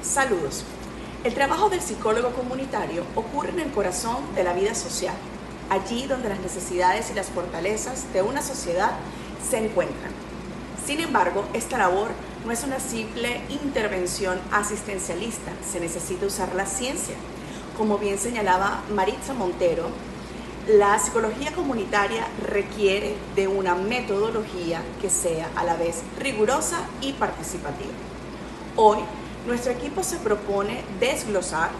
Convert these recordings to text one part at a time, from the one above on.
Saludos. El trabajo del psicólogo comunitario ocurre en el corazón de la vida social, allí donde las necesidades y las fortalezas de una sociedad se encuentran. Sin embargo, esta labor no es una simple intervención asistencialista, se necesita usar la ciencia. Como bien señalaba Maritza Montero, la psicología comunitaria requiere de una metodología que sea a la vez rigurosa y participativa. Hoy, nuestro equipo se propone desglosar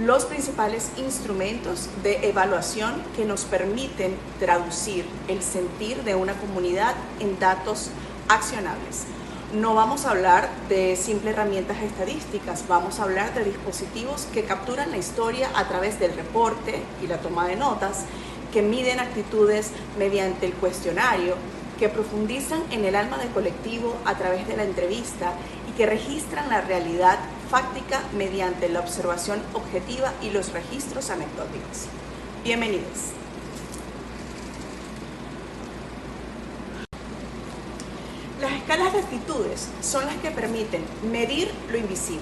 los principales instrumentos de evaluación que nos permiten traducir el sentir de una comunidad en datos accionables. No vamos a hablar de simples herramientas estadísticas, vamos a hablar de dispositivos que capturan la historia a través del reporte y la toma de notas, que miden actitudes mediante el cuestionario, que profundizan en el alma del colectivo a través de la entrevista y que registran la realidad fáctica mediante la observación objetiva y los registros anecdóticos. Bienvenidos. Las escalas de actitudes son las que permiten medir lo invisible,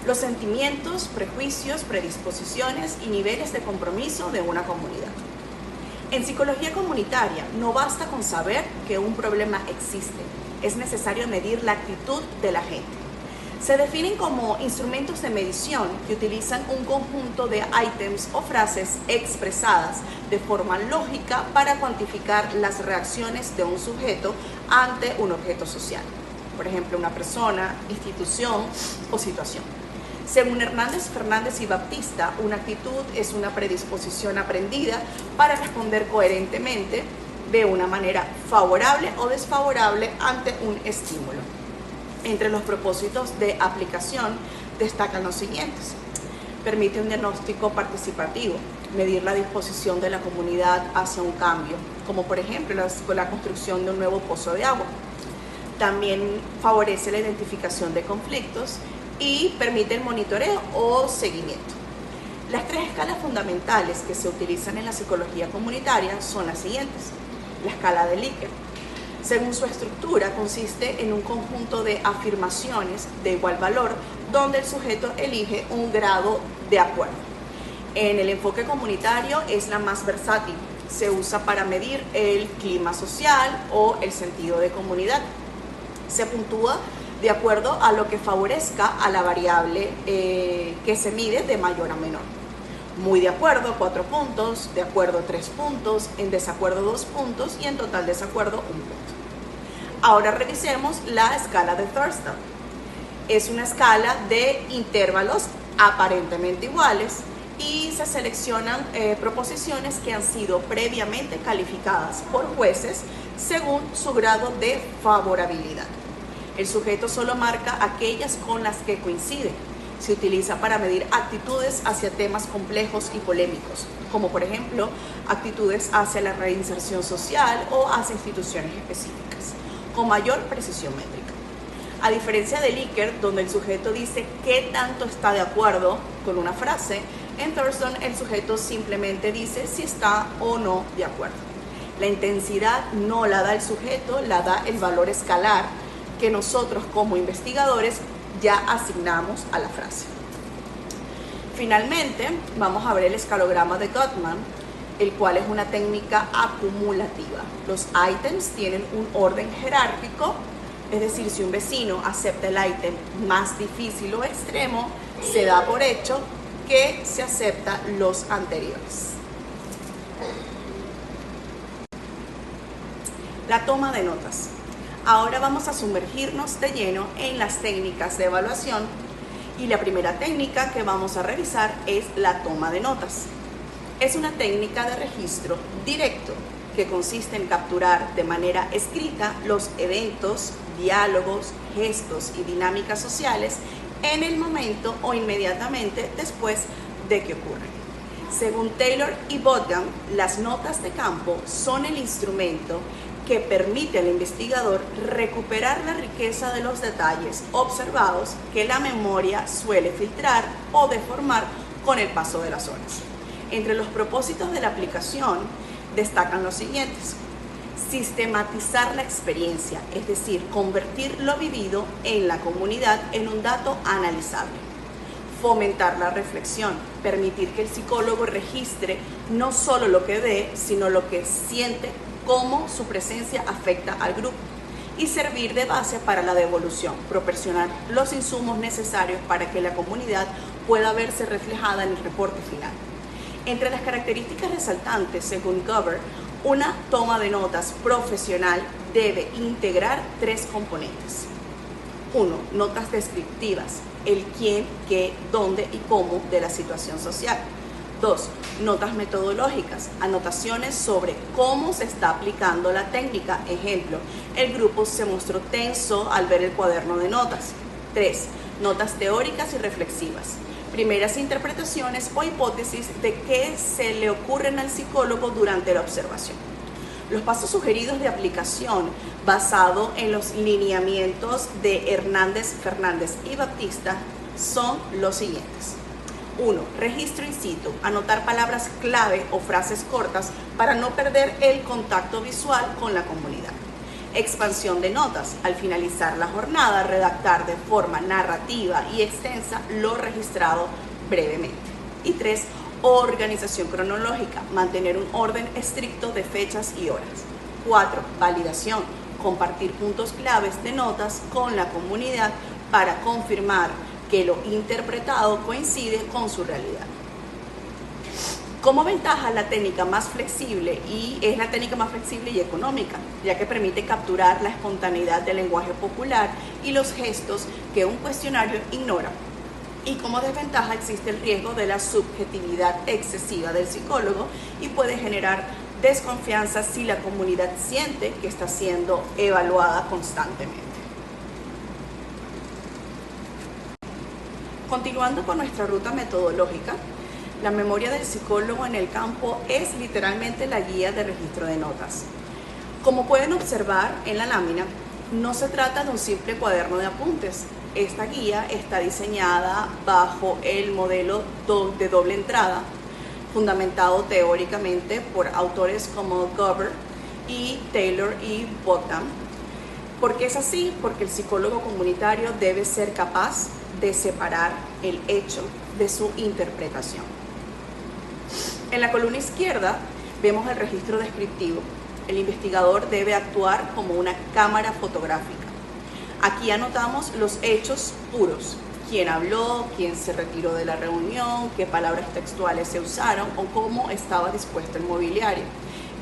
los sentimientos, prejuicios, predisposiciones y niveles de compromiso de una comunidad. En psicología comunitaria no basta con saber que un problema existe, es necesario medir la actitud de la gente. Se definen como instrumentos de medición que utilizan un conjunto de ítems o frases expresadas de forma lógica para cuantificar las reacciones de un sujeto ante un objeto social, por ejemplo, una persona, institución o situación. Según Hernández, Fernández y Baptista, una actitud es una predisposición aprendida para responder coherentemente de una manera favorable o desfavorable ante un estímulo. Entre los propósitos de aplicación destacan los siguientes. Permite un diagnóstico participativo, medir la disposición de la comunidad hacia un cambio, como por ejemplo la construcción de un nuevo pozo de agua. También favorece la identificación de conflictos y permite el monitoreo o seguimiento. Las tres escalas fundamentales que se utilizan en la psicología comunitaria son las siguientes. La escala de Likert, según su estructura, consiste en un conjunto de afirmaciones de igual valor donde el sujeto elige un grado de acuerdo. En el enfoque comunitario es la más versátil, se usa para medir el clima social o el sentido de comunidad. Se puntúa de acuerdo a lo que favorezca a la variable que se mide de mayor a menor. Muy de acuerdo, 4 puntos, de acuerdo 3 puntos, en desacuerdo 2 puntos y en total desacuerdo 1 punto. Ahora revisemos la escala de Thurston. Es una escala de intervalos aparentemente iguales y se seleccionan proposiciones que han sido previamente calificadas por jueces según su grado de favorabilidad. El sujeto solo marca aquellas con las que coincide. Se utiliza para medir actitudes hacia temas complejos y polémicos, como por ejemplo actitudes hacia la reinserción social o hacia instituciones específicas, con mayor precisión métrica. A diferencia de Likert, donde el sujeto dice qué tanto está de acuerdo con una frase, en Thurston el sujeto simplemente dice si está o no de acuerdo. La intensidad no la da el sujeto, la da el valor escalar que nosotros como investigadores ya asignamos a la frase. Finalmente, vamos a ver el escalograma de Gottman, el cual es una técnica acumulativa. Los ítems tienen un orden jerárquico, es decir, si un vecino acepta el ítem más difícil o extremo, se da por hecho que se acepta los anteriores. La toma de notas. Ahora vamos a sumergirnos de lleno en las técnicas de evaluación y la primera técnica que vamos a revisar es la toma de notas. Es una técnica de registro directo que consiste en capturar de manera escrita los eventos, diálogos, gestos y dinámicas sociales en el momento o inmediatamente después de que ocurran. Según Taylor y Bodgan, las notas de campo son el instrumento que permite al investigador recuperar la riqueza de los detalles observados que la memoria suele filtrar o deformar con el paso de las horas. Entre los propósitos de la aplicación destacan los siguientes: sistematizar la experiencia, es decir, convertir lo vivido en la comunidad en un dato analizable. Fomentar la reflexión, permitir que el psicólogo registre no solo lo que ve, sino lo que siente, cómo su presencia afecta al grupo. Y servir de base para la devolución, proporcionar los insumos necesarios para que la comunidad pueda verse reflejada en el reporte final. Entre las características resaltantes, según Gover, una toma de notas profesional debe integrar 3 componentes. 1. Notas descriptivas, el quién, qué, dónde y cómo de la situación social. 2. Notas metodológicas, anotaciones sobre cómo se está aplicando la técnica. Ejemplo, el grupo se mostró tenso al ver el cuaderno de notas. 3. Notas teóricas y reflexivas, primeras interpretaciones o hipótesis de qué se le ocurren al psicólogo durante la observación. Los pasos sugeridos de aplicación basado en los lineamientos de Hernández, Fernández y Baptista son los siguientes. 1. Registro in situ, anotar palabras clave o frases cortas para no perder el contacto visual con la comunidad. Expansión de notas, al finalizar la jornada, redactar de forma narrativa y extensa lo registrado brevemente. Y 3. Organización cronológica, mantener un orden estricto de fechas y horas. 4. Validación, compartir puntos claves de notas con la comunidad para confirmar que lo interpretado coincide con su realidad. Como ventaja, la técnica más flexible es la técnica más flexible y económica, ya que permite capturar la espontaneidad del lenguaje popular y los gestos que un cuestionario ignora. Y como desventaja existe el riesgo de la subjetividad excesiva del psicólogo y puede generar desconfianza si la comunidad siente que está siendo evaluada constantemente. Continuando con nuestra ruta metodológica, la memoria del psicólogo en el campo es literalmente la guía de registro de notas. Como pueden observar en la lámina, no se trata de un simple cuaderno de apuntes. Esta guía está diseñada bajo el modelo de doble entrada, fundamentado teóricamente por autores como Gover y Taylor y Bogdan. ¿Por qué es así? Porque el psicólogo comunitario debe ser capaz de separar el hecho de su interpretación. En la columna izquierda vemos el registro descriptivo. El investigador debe actuar como una cámara fotográfica. Aquí anotamos los hechos puros: quién habló, quién se retiró de la reunión, qué palabras textuales se usaron o cómo estaba dispuesto el mobiliario.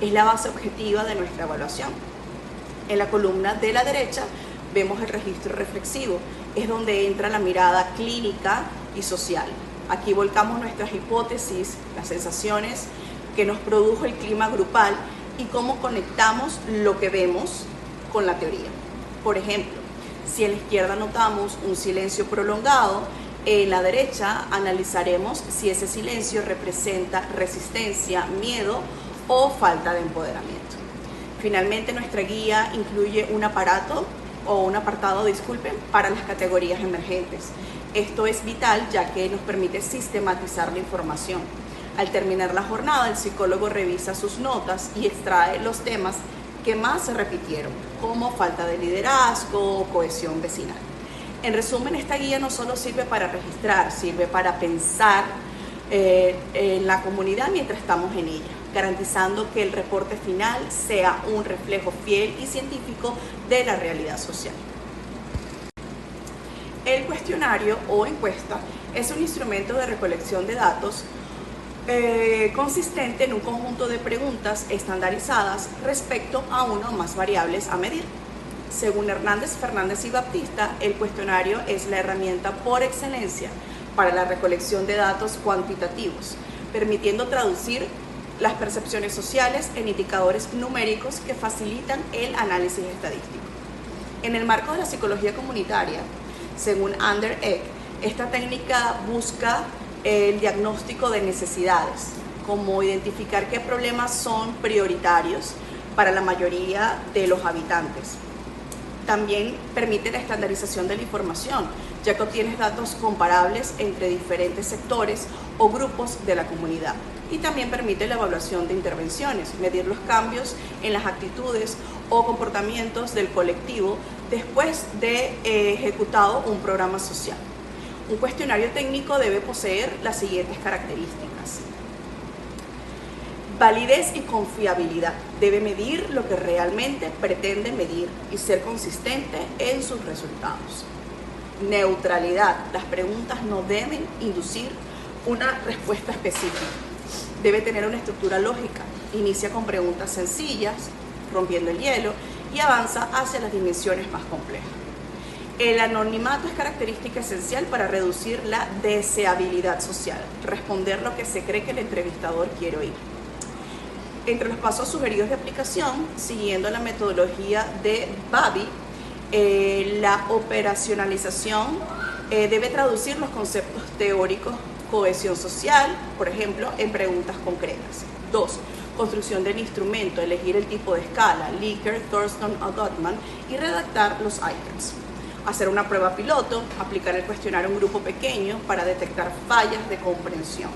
Es la base objetiva de nuestra evaluación. En la columna de la derecha vemos el registro reflexivo. Es donde entra la mirada clínica y social. Aquí volcamos nuestras hipótesis, las sensaciones que nos produjo el clima grupal y cómo conectamos lo que vemos con la teoría. Por ejemplo, si en la izquierda notamos un silencio prolongado, en la derecha analizaremos si ese silencio representa resistencia, miedo o falta de empoderamiento. Finalmente, nuestra guía incluye un apartado para las categorías emergentes. Esto es vital ya que nos permite sistematizar la información. Al terminar la jornada, el psicólogo revisa sus notas y extrae los temas que más se repitieron, como falta de liderazgo o cohesión vecinal. En resumen, esta guía no solo sirve para registrar, sirve para pensar en la comunidad mientras estamos en ella, garantizando que el reporte final sea un reflejo fiel y científico de la realidad social. El cuestionario o encuesta es un instrumento de recolección de datos consistente en un conjunto de preguntas estandarizadas respecto a una o más variables a medir. Según Hernández, Fernández y Baptista, el cuestionario es la herramienta por excelencia para la recolección de datos cuantitativos, permitiendo traducir las percepciones sociales en indicadores numéricos que facilitan el análisis estadístico. En el marco de la psicología comunitaria, según Ander Eck, esta técnica busca el diagnóstico de necesidades, como identificar qué problemas son prioritarios para la mayoría de los habitantes. También permite la estandarización de la información, ya que obtienes datos comparables entre diferentes sectores o grupos de la comunidad. Y también permite la evaluación de intervenciones, medir los cambios en las actitudes o comportamientos del colectivo después de ejecutado un programa social. Un cuestionario técnico debe poseer las siguientes características. Validez y confiabilidad. Debe medir lo que realmente pretende medir y ser consistente en sus resultados. Neutralidad. Las preguntas no deben inducir una respuesta específica. Debe tener una estructura lógica. Inicia con preguntas sencillas, rompiendo el hielo, y avanza hacia las dimensiones más complejas. El anonimato es característica esencial para reducir la deseabilidad social. Responder lo que se cree que el entrevistador quiere oír. Entre los pasos sugeridos de aplicación, siguiendo la metodología de Babi, la operacionalización debe traducir los conceptos teóricos, cohesión social, por ejemplo, en preguntas concretas. 2. Construcción del instrumento, elegir el tipo de escala, Likert, Thurston o Gottman, y redactar los items. Hacer una prueba piloto, aplicar el cuestionario a un grupo pequeño para detectar fallas de comprensión.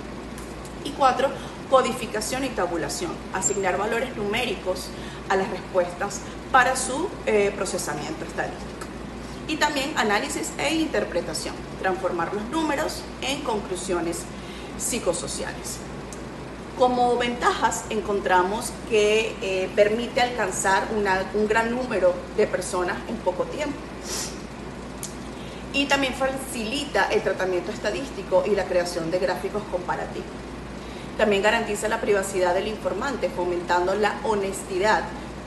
Y 4. Codificación y tabulación, asignar valores numéricos a las respuestas para su procesamiento estadístico. Y también análisis e interpretación, transformar los números en conclusiones psicosociales. Como ventajas encontramos que permite alcanzar un gran número de personas en poco tiempo. Y también facilita el tratamiento estadístico y la creación de gráficos comparativos. También garantiza la privacidad del informante, fomentando la honestidad,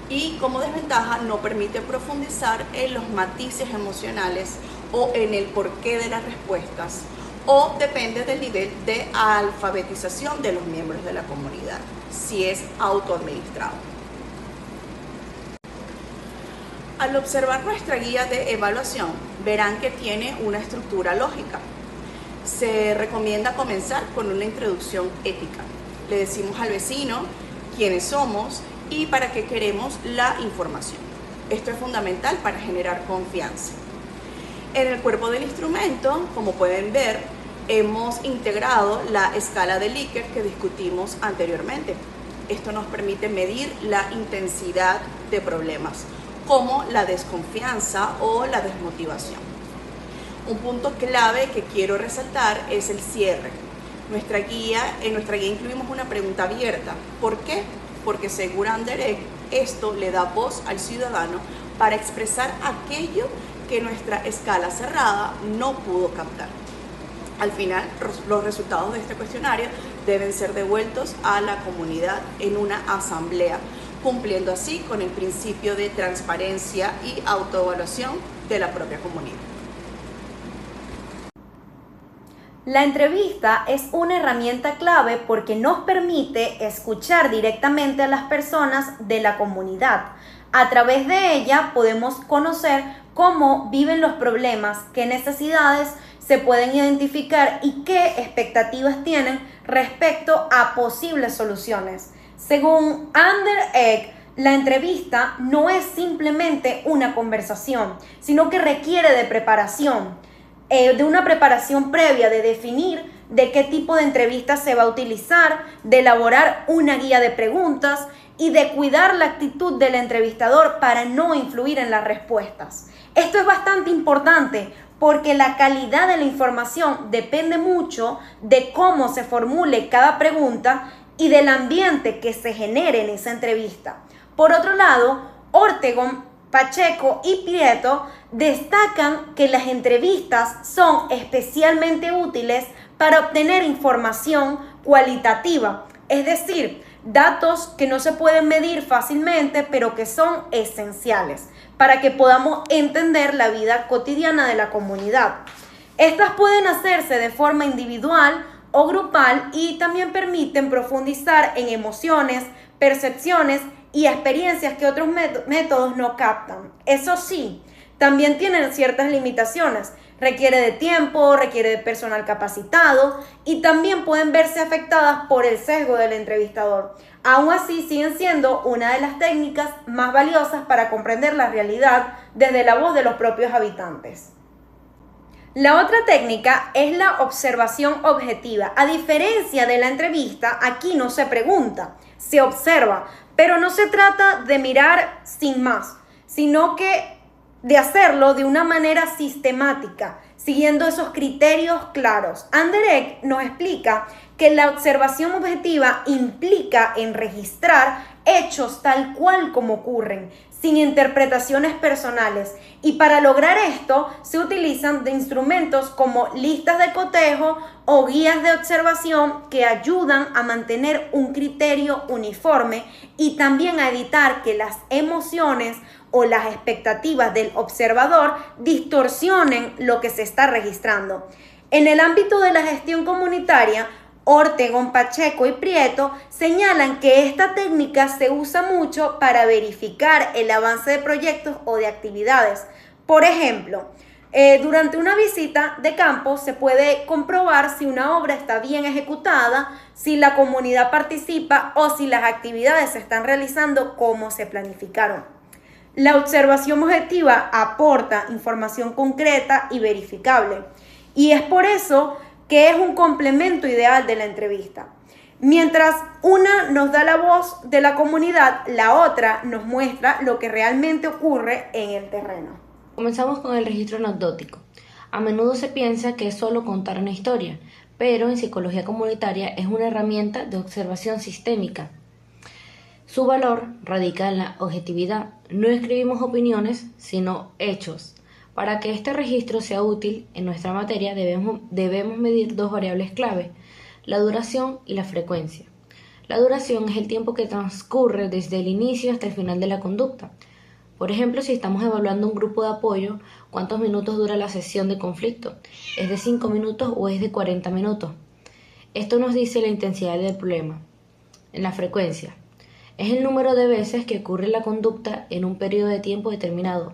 y como desventaja no permite profundizar en los matices emocionales o en el porqué de las respuestas, o depende del nivel de alfabetización de los miembros de la comunidad, si es autoadministrado. Al observar nuestra guía de evaluación, verán que tiene una estructura lógica. Se recomienda comenzar con una introducción ética. Le decimos al vecino quiénes somos y para qué queremos la información. Esto es fundamental para generar confianza. En el cuerpo del instrumento, como pueden ver, hemos integrado la escala de Likert que discutimos anteriormente. Esto nos permite medir la intensidad de problemas, como la desconfianza o la desmotivación. Un punto clave que quiero resaltar es el cierre. En nuestra guía incluimos una pregunta abierta. ¿Por qué? Porque según Anderegg, esto le da voz al ciudadano para expresar aquello que nuestra escala cerrada no pudo captar. Al final, los resultados de este cuestionario deben ser devueltos a la comunidad en una asamblea, cumpliendo así con el principio de transparencia y autoevaluación de la propia comunidad. La entrevista es una herramienta clave porque nos permite escuchar directamente a las personas de la comunidad. A través de ella podemos conocer cómo viven los problemas, qué necesidades se pueden identificar y qué expectativas tienen respecto a posibles soluciones. Según Anderegg, la entrevista no es simplemente una conversación, sino que requiere de preparación. De una preparación previa, de definir de qué tipo de entrevista se va a utilizar, de elaborar una guía de preguntas y de cuidar la actitud del entrevistador para no influir en las respuestas. Esto es bastante importante porque la calidad de la información depende mucho de cómo se formule cada pregunta y del ambiente que se genere en esa entrevista. Por otro lado, Ortegon, Pacheco y Prieto destacan que las entrevistas son especialmente útiles para obtener información cualitativa, es decir, datos que no se pueden medir fácilmente, pero que son esenciales para que podamos entender la vida cotidiana de la comunidad. Estas pueden hacerse de forma individual o grupal y también permiten profundizar en emociones, percepciones y experiencias que otros métodos no captan. Eso sí, también tienen ciertas limitaciones. Requiere de tiempo, requiere de personal capacitado y también pueden verse afectadas por el sesgo del entrevistador. Aún así, siguen siendo una de las técnicas más valiosas para comprender la realidad desde la voz de los propios habitantes. La otra técnica es la observación objetiva. A diferencia de la entrevista, aquí no se pregunta, se observa, pero no se trata de mirar sin más, sino que de hacerlo de una manera sistemática, siguiendo esos criterios claros. Anderegg nos explica que la observación objetiva implica en registrar hechos tal cual como ocurren, sin interpretaciones personales. Y para lograr esto se utilizan de instrumentos como listas de cotejo o guías de observación que ayudan a mantener un criterio uniforme y también a evitar que las emociones o las expectativas del observador distorsionen lo que se está registrando. En el ámbito de la gestión comunitaria, Ortegón, Pacheco y Prieto señalan que esta técnica se usa mucho para verificar el avance de proyectos o de actividades. Por ejemplo, durante una visita de campo se puede comprobar si una obra está bien ejecutada, si la comunidad participa o si las actividades se están realizando como se planificaron. La observación objetiva aporta información concreta y verificable, y es por eso que es un complemento ideal de la entrevista. Mientras una nos da la voz de la comunidad, la otra nos muestra lo que realmente ocurre en el terreno. Comenzamos con el registro anecdótico. A menudo se piensa que es solo contar una historia, pero en psicología comunitaria es una herramienta de observación sistémica. Su valor radica en la objetividad. No escribimos opiniones, sino hechos. Para que este registro sea útil en nuestra materia debemos medir dos variables clave, la duración y la frecuencia. La duración es el tiempo que transcurre desde el inicio hasta el final de la conducta. Por ejemplo, si estamos evaluando un grupo de apoyo, ¿cuántos minutos dura la sesión de conflicto? ¿Es de 5 minutos o es de 40 minutos? Esto nos dice la intensidad del problema. En la frecuencia, es el número de veces que ocurre la conducta en un periodo de tiempo determinado.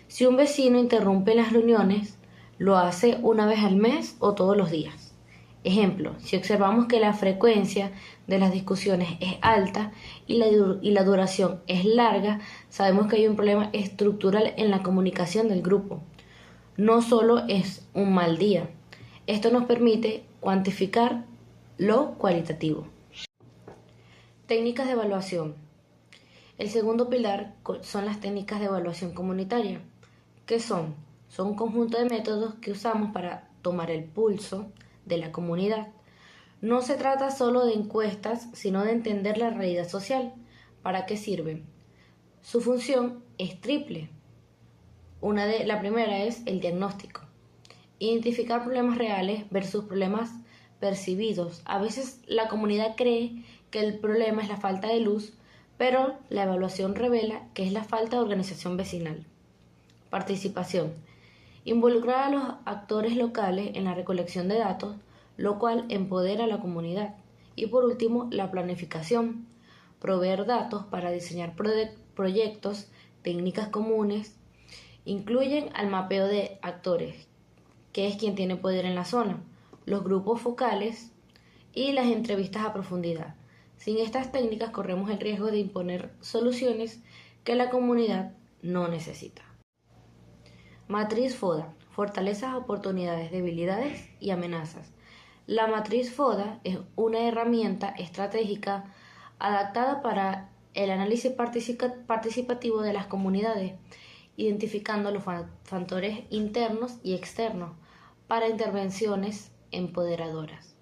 Si un vecino interrumpe las reuniones, ¿lo hace una vez al mes o todos los días? Ejemplo, si observamos que la frecuencia de las discusiones es alta y la duración es larga, sabemos que hay un problema estructural en la comunicación del grupo. No solo es un mal día. Esto nos permite cuantificar lo cualitativo. Técnicas de evaluación. El segundo pilar son las técnicas de evaluación comunitaria. ¿Qué son? Son un conjunto de métodos que usamos para tomar el pulso de la comunidad. No se trata solo de encuestas, sino de entender la realidad social. ¿Para qué sirven? Su función es triple. La primera es el diagnóstico. Identificar problemas reales versus problemas percibidos. A veces la comunidad cree que el problema es la falta de luz, pero la evaluación revela que es la falta de organización vecinal. Participación. Involucrar a los actores locales en la recolección de datos, lo cual empodera a la comunidad. Y por último, la planificación. Proveer datos para diseñar proyectos, técnicas comunes. Incluyen al mapeo de actores, que es quien tiene poder en la zona, los grupos focales y las entrevistas a profundidad. Sin estas técnicas corremos el riesgo de imponer soluciones que la comunidad no necesita. Matriz FODA: fortalezas, oportunidades, debilidades y amenazas. La matriz FODA es una herramienta estratégica adaptada para el análisis participativo de las comunidades, identificando los factores internos y externos para intervenciones empoderadoras.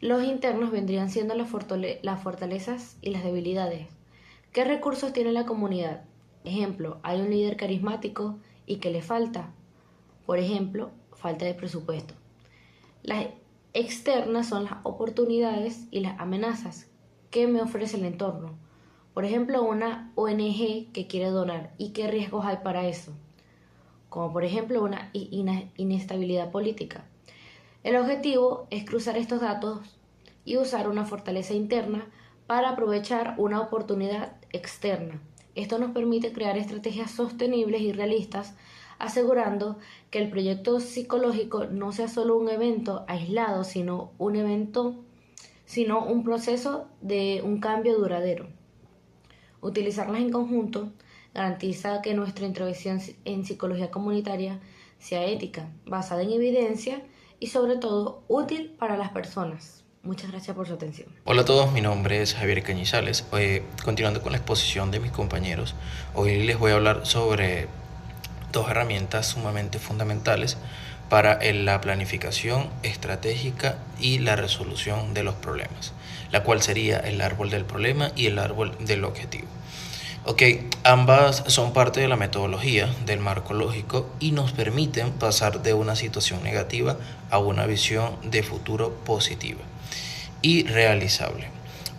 Los internos vendrían siendo las fortalezas y las debilidades. ¿Qué recursos tiene la comunidad? Ejemplo, hay un líder carismático y ¿qué le falta? Por ejemplo, falta de presupuesto. Las externas son las oportunidades y las amenazas. ¿Qué me ofrece el entorno? Por ejemplo, una ONG que quiere donar. ¿Y qué riesgos hay para eso? Como por ejemplo una inestabilidad política. El objetivo es cruzar estos datos y usar una fortaleza interna para aprovechar una oportunidad externa. Esto nos permite crear estrategias sostenibles y realistas, asegurando que el proyecto psicológico no sea solo un evento aislado, sino un proceso de un cambio duradero. Utilizarlas en conjunto garantiza que nuestra intervención en psicología comunitaria sea ética, basada en evidencia y sobre todo útil para las personas. Muchas gracias por su atención. Hola a todos, mi nombre es Javier Cañizales. Continuando con la exposición de mis compañeros, hoy les voy a hablar sobre dos herramientas sumamente fundamentales para la planificación estratégica y la resolución de los problemas, la cual sería el árbol del problema y el árbol del objetivo. Ok, ambas son parte de la metodología del marco lógico y nos permiten pasar de una situación negativa a una visión de futuro positiva y realizable.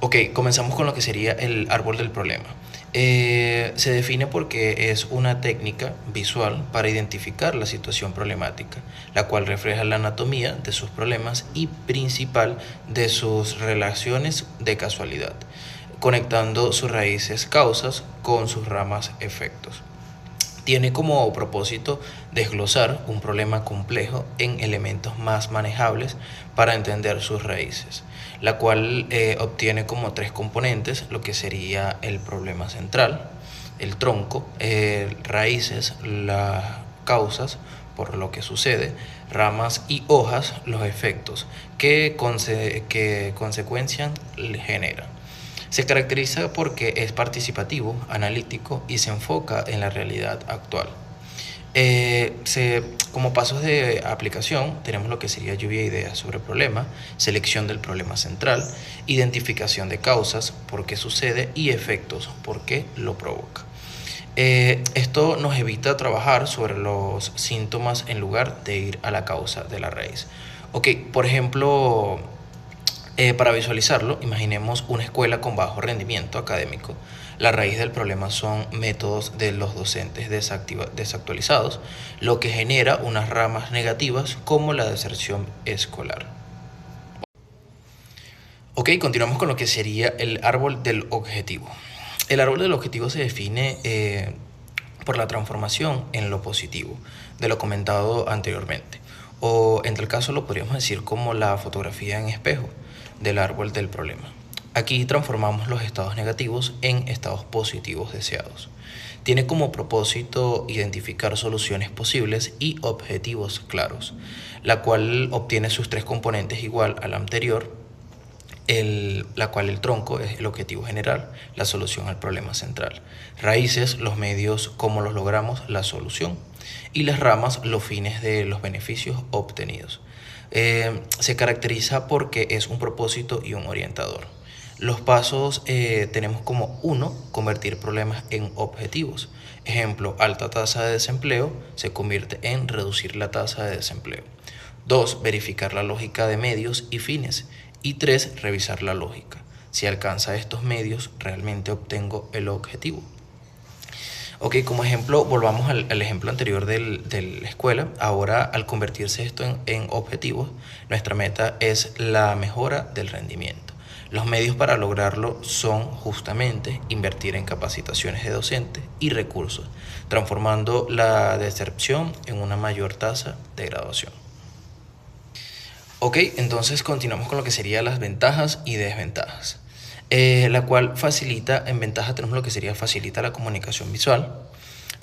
Ok, comenzamos con lo que sería el árbol del problema. Se define porque es una técnica visual para identificar la situación problemática, la cual refleja la anatomía de sus problemas y principal de sus relaciones de casualidad, conectando sus raíces causas con sus ramas efectos. Tiene como propósito desglosar un problema complejo en elementos más manejables para entender sus raíces, la cual obtiene como tres componentes, lo que sería el problema central, el tronco, raíces, las causas por lo que sucede, ramas y hojas, los efectos que consecuencian generan. Se caracteriza porque es participativo, analítico y se enfoca en la realidad actual. Como pasos de aplicación tenemos lo que sería lluvia de ideas sobre el problema, selección del problema central, identificación de causas, por qué sucede y efectos, por qué lo provoca. Esto nos evita trabajar sobre los síntomas en lugar de ir a la causa de la raíz. Ok, por ejemplo, para visualizarlo, imaginemos una escuela con bajo rendimiento académico. La raíz del problema son métodos de los docentes desactualizados, lo que genera unas ramas negativas como la deserción escolar. Ok, continuamos con lo que sería el árbol del objetivo. El árbol del objetivo se define por la transformación en lo positivo, de lo comentado anteriormente. O en tal caso lo podríamos decir como la fotografía en espejo del árbol del problema. Aquí transformamos los estados negativos en estados positivos deseados. Tiene como propósito identificar soluciones posibles y objetivos claros, la cual obtiene sus tres componentes igual al anterior, la cual el tronco es el objetivo general, la solución al problema central, raíces, los medios, cómo los logramos, la solución, y las ramas, los fines de los beneficios obtenidos. Se caracteriza porque es un propósito y un orientador. Los pasos tenemos como 1, convertir problemas en objetivos. Ejemplo, alta tasa de desempleo se convierte en reducir la tasa de desempleo. 2, verificar la lógica de medios y fines. Y 3, revisar la lógica. Si alcanza estos medios, realmente obtengo el objetivo. Ok, como ejemplo, volvamos al ejemplo anterior de la escuela. Ahora, al convertirse esto en objetivos, nuestra meta es la mejora del rendimiento. Los medios para lograrlo son justamente invertir en capacitaciones de docentes y recursos, transformando la deserción en una mayor tasa de graduación. Ok, entonces continuamos con lo que serían las ventajas y desventajas. La cual facilita, en ventaja tenemos lo que sería facilita la comunicación visual,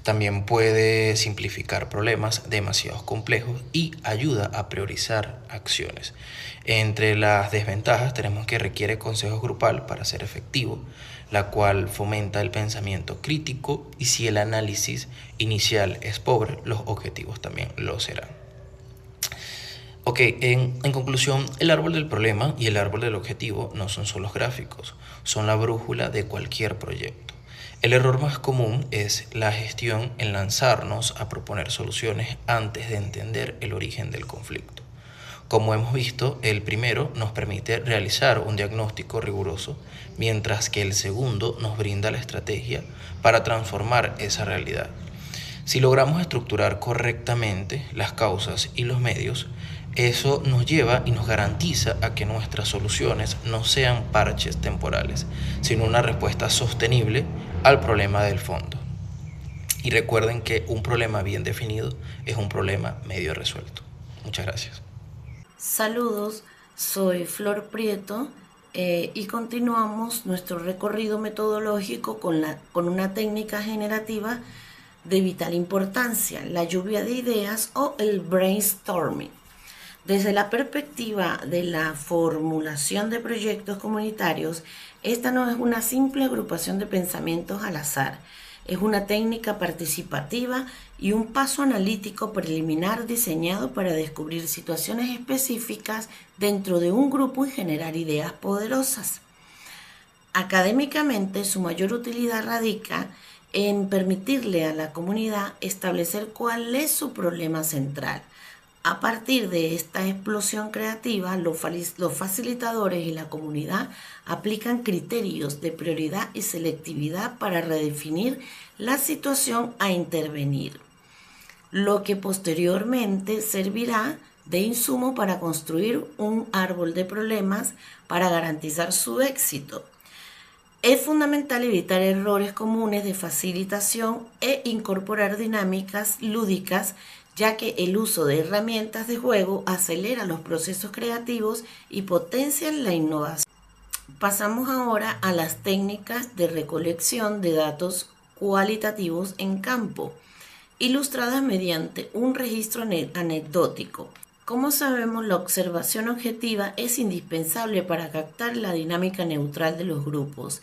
también puede simplificar problemas demasiado complejos y ayuda a priorizar acciones. Entre las desventajas tenemos que requiere consejos grupal para ser efectivo, la cual fomenta el pensamiento crítico y si el análisis inicial es pobre, los objetivos también lo serán. Ok, en conclusión, el árbol del problema y el árbol del objetivo no son solo gráficos, son la brújula de cualquier proyecto. El error más común es la gestión en lanzarnos a proponer soluciones antes de entender el origen del conflicto. Como hemos visto, el primero nos permite realizar un diagnóstico riguroso, mientras que el segundo nos brinda la estrategia para transformar esa realidad. Si logramos estructurar correctamente las causas y los medios, eso nos lleva y nos garantiza a que nuestras soluciones no sean parches temporales, sino una respuesta sostenible al problema del fondo. Y recuerden que un problema bien definido es un problema medio resuelto. Muchas gracias. Saludos, soy Flor Prieto y continuamos nuestro recorrido metodológico con una técnica generativa de vital importancia, la lluvia de ideas o el brainstorming. Desde la perspectiva de la formulación de proyectos comunitarios, esta no es una simple agrupación de pensamientos al azar. Es una técnica participativa y un paso analítico preliminar diseñado para descubrir situaciones específicas dentro de un grupo y generar ideas poderosas. Académicamente, su mayor utilidad radica en permitirle a la comunidad establecer cuál es su problema central. A partir de esta explosión creativa, los facilitadores y la comunidad aplican criterios de prioridad y selectividad para redefinir la situación a intervenir, lo que posteriormente servirá de insumo para construir un árbol de problemas para garantizar su éxito. Es fundamental evitar errores comunes de facilitación e incorporar dinámicas lúdicas, ya que el uso de herramientas de juego acelera los procesos creativos y potencia la innovación. Pasamos ahora a las técnicas de recolección de datos cualitativos en campo, ilustradas mediante un registro anecdótico. Como sabemos, la observación objetiva es indispensable para captar la dinámica neutral de los grupos.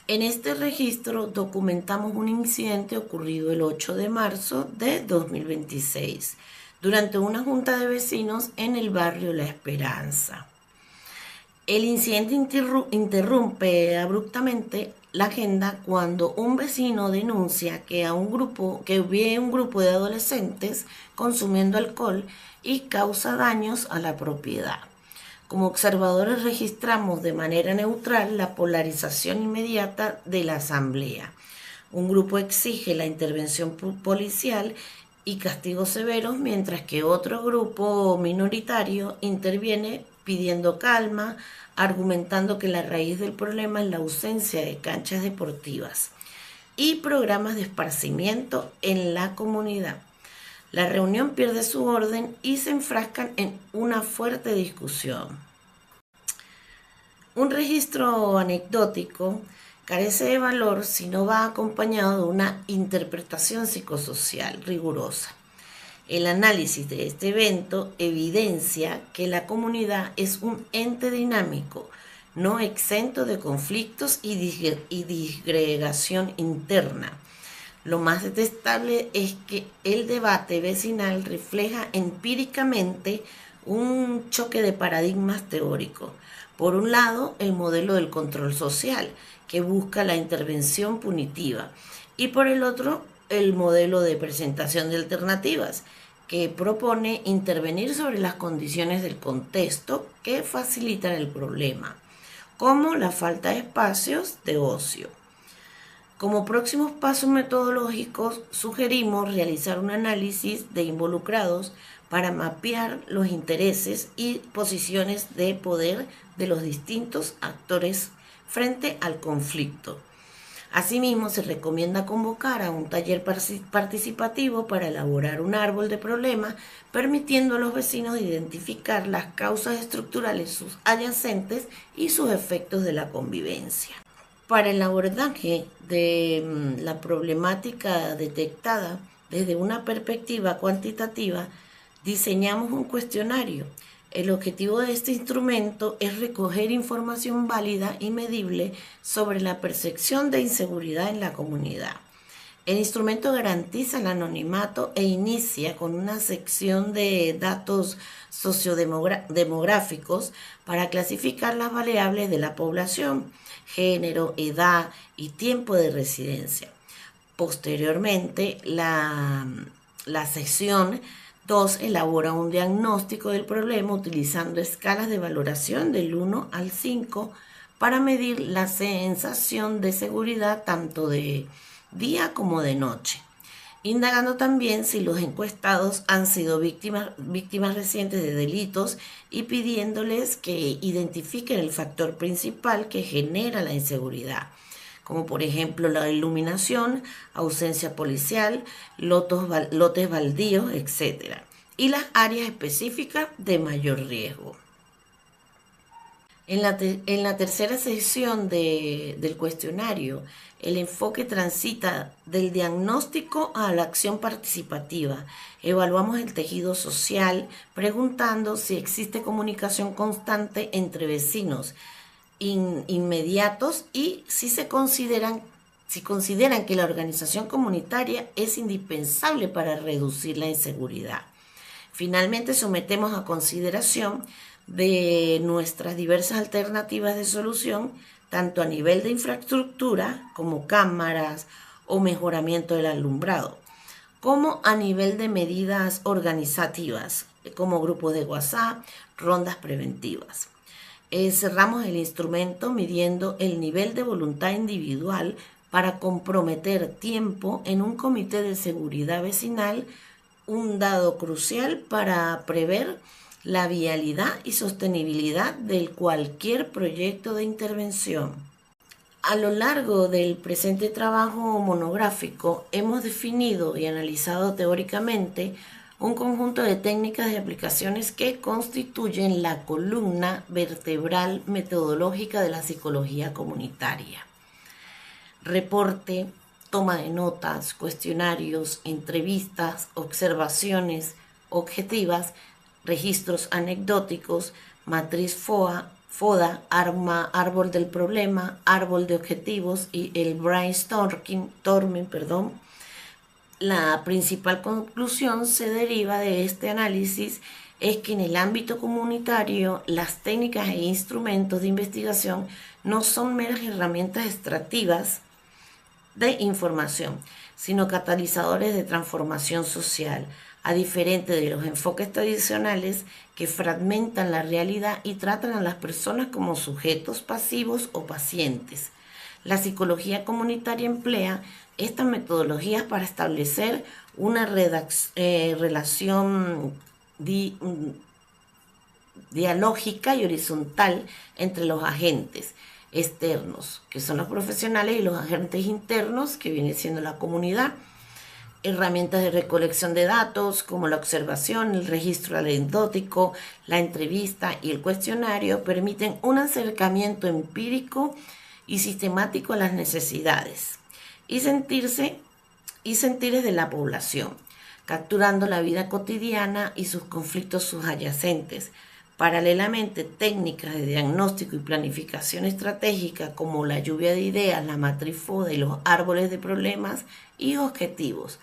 En este registro documentamos un incidente ocurrido el 8 de marzo de 2026 durante una junta de vecinos en el barrio La Esperanza. El incidente interrumpe abruptamente la agenda cuando un vecino denuncia que ve un grupo de adolescentes consumiendo alcohol y causa daños a la propiedad. Como observadores registramos de manera neutral la polarización inmediata de la asamblea. Un grupo exige la intervención policial y castigos severos, mientras que otro grupo minoritario interviene pidiendo calma, argumentando que la raíz del problema es la ausencia de canchas deportivas y programas de esparcimiento en la comunidad. La reunión pierde su orden y se enfrascan en una fuerte discusión. Un registro anecdótico carece de valor si no va acompañado de una interpretación psicosocial rigurosa. El análisis de este evento evidencia que la comunidad es un ente dinámico, no exento de conflictos y disgregación interna. Lo más detestable es que el debate vecinal refleja empíricamente un choque de paradigmas teóricos. Por un lado, el modelo del control social, que busca la intervención punitiva, y por el otro, el modelo de presentación de alternativas, que propone intervenir sobre las condiciones del contexto que facilitan el problema, como la falta de espacios de ocio. Como próximos pasos metodológicos, sugerimos realizar un análisis de involucrados para mapear los intereses y posiciones de poder de los distintos actores frente al conflicto. Asimismo, se recomienda convocar a un taller participativo para elaborar un árbol de problemas, permitiendo a los vecinos identificar las causas estructurales subyacentes y sus efectos de la convivencia. Para el abordaje de la problemática detectada desde una perspectiva cuantitativa, diseñamos un cuestionario. El objetivo de este instrumento es recoger información válida y medible sobre la percepción de inseguridad en la comunidad. El instrumento garantiza el anonimato e inicia con una sección de datos sociodemográficos para clasificar las variables de la población, género, edad y tiempo de residencia. Posteriormente, la sección 2 elabora un diagnóstico del problema utilizando escalas de valoración del 1 al 5 para medir la sensación de seguridad tanto de día como de noche, indagando también si los encuestados han sido víctimas recientes de delitos y pidiéndoles que identifiquen el factor principal que genera la inseguridad, como por ejemplo la iluminación, ausencia policial, lotes baldíos, etc. y las áreas específicas de mayor riesgo. En la tercera sección del cuestionario, el enfoque transita del diagnóstico a la acción participativa. Evaluamos el tejido social preguntando si existe comunicación constante entre vecinos inmediatos y si se consideran si consideran que la organización comunitaria es indispensable para reducir la inseguridad. Finalmente, sometemos a consideración de nuestras diversas alternativas de solución, tanto a nivel de infraestructura, como cámaras o mejoramiento del alumbrado, como a nivel de medidas organizativas, como grupos de WhatsApp, rondas preventivas. Cerramos el instrumento midiendo el nivel de voluntad individual para comprometer tiempo en un comité de seguridad vecinal, un dado crucial para prever la vialidad y sostenibilidad de cualquier proyecto de intervención. A lo largo del presente trabajo monográfico hemos definido y analizado teóricamente un conjunto de técnicas y aplicaciones que constituyen la columna vertebral metodológica de la psicología comunitaria. Reporte, toma de notas, cuestionarios, entrevistas, observaciones objetivas, registros anecdóticos, matriz FODA, árbol del problema, árbol de objetivos y el brainstorming. La principal conclusión se deriva de este análisis es que en el ámbito comunitario las técnicas e instrumentos de investigación no son meras herramientas extractivas de información, sino catalizadores de transformación social, a diferencia de los enfoques tradicionales que fragmentan la realidad y tratan a las personas como sujetos pasivos o pacientes. La psicología comunitaria emplea estas metodologías para establecer una relación dialógica y horizontal entre los agentes externos, que son los profesionales, y los agentes internos, que viene siendo la comunidad. Herramientas de recolección de datos como la observación, el registro anecdótico, la entrevista y el cuestionario permiten un acercamiento empírico y sistemático a las necesidades y sentires de la población, capturando la vida cotidiana y sus conflictos subyacentes. Paralelamente, técnicas de diagnóstico y planificación estratégica como la lluvia de ideas, la matriz FODA y los árboles de problemas y objetivos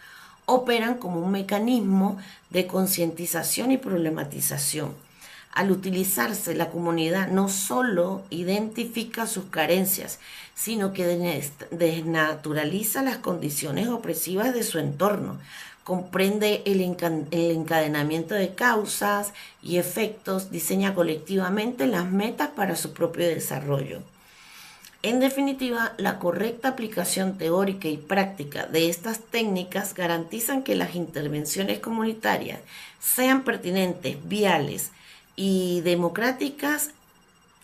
operan como un mecanismo de concientización y problematización. Al utilizarse, la comunidad no solo identifica sus carencias, sino que desnaturaliza las condiciones opresivas de su entorno, comprende el encadenamiento de causas y efectos, diseña colectivamente las metas para su propio desarrollo. En definitiva, la correcta aplicación teórica y práctica de estas técnicas garantizan que las intervenciones comunitarias sean pertinentes, viales y democráticas.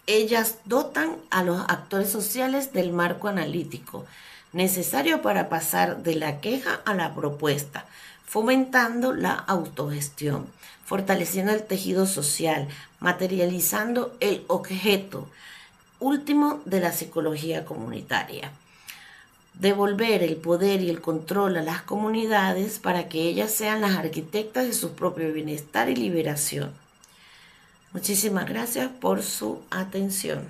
Ellas dotan a los actores sociales del marco analítico necesario para pasar de la queja a la propuesta, fomentando la autogestión, fortaleciendo el tejido social, materializando el objeto último de la psicología comunitaria. Devolver el poder y el control a las comunidades para que ellas sean las arquitectas de su propio bienestar y liberación. Muchísimas gracias por su atención.